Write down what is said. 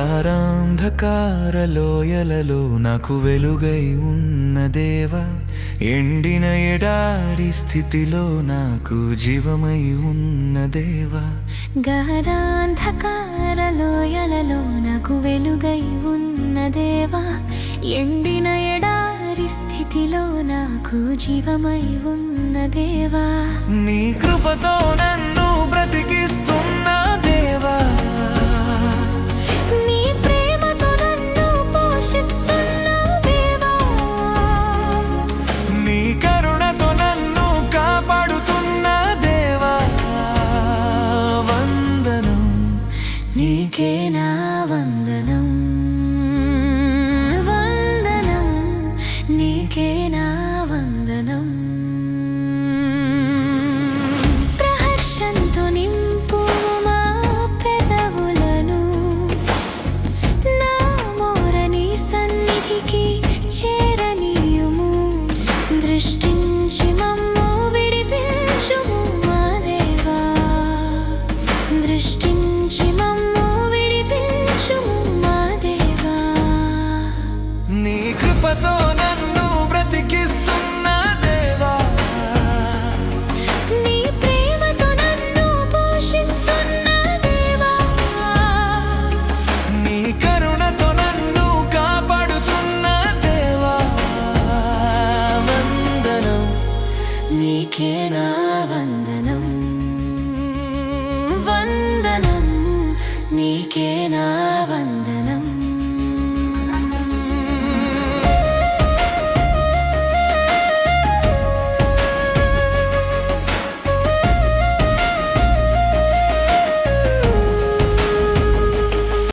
గారాంధకార లోయలలో నాకు వెలుగై ఉన్న దేవా, ఎండిన ఎడారి స్థితిలో నాకు జీవమై ఉన్న దేవా. గారాంధకార లోయలలో నాకు వెలుగై ఉన్న దేవా, ఎండిన ఎడారి స్థితిలో నాకు జీవమై ఉన్న దేవా. నీ కృపతో నన్ను బ్రతికిస్తున్న దేవా, నీ ప్రేమతో నన్ను పోషిస్తున్న దేవా, నీ కరుణతో నన్ను కాపాడుతున్న దేవా. వందనం నీకే నా వందనం, వందనం నీకే నా వందనం. ప్రహర్షంతో నింపు మా పెదవులను, నా మోరని సన్నిధికి చేరనీయుము. దృష్టించి మమ్ము విడిపించుము మా దేవా, దృష్టించి మమ్ము విడిపించుము మా దేవా. నీ కృపతో నన్ను బ్రతికిస్తున్న దేవా, నీ ప్రేమతో నన్ను పోషిస్తున్న దేవా, నీ కరుణతో నన్ను కాపాడుతున్న దేవా. వందనం నీకే నా వందనం, వందనం నీకే నా వందనం.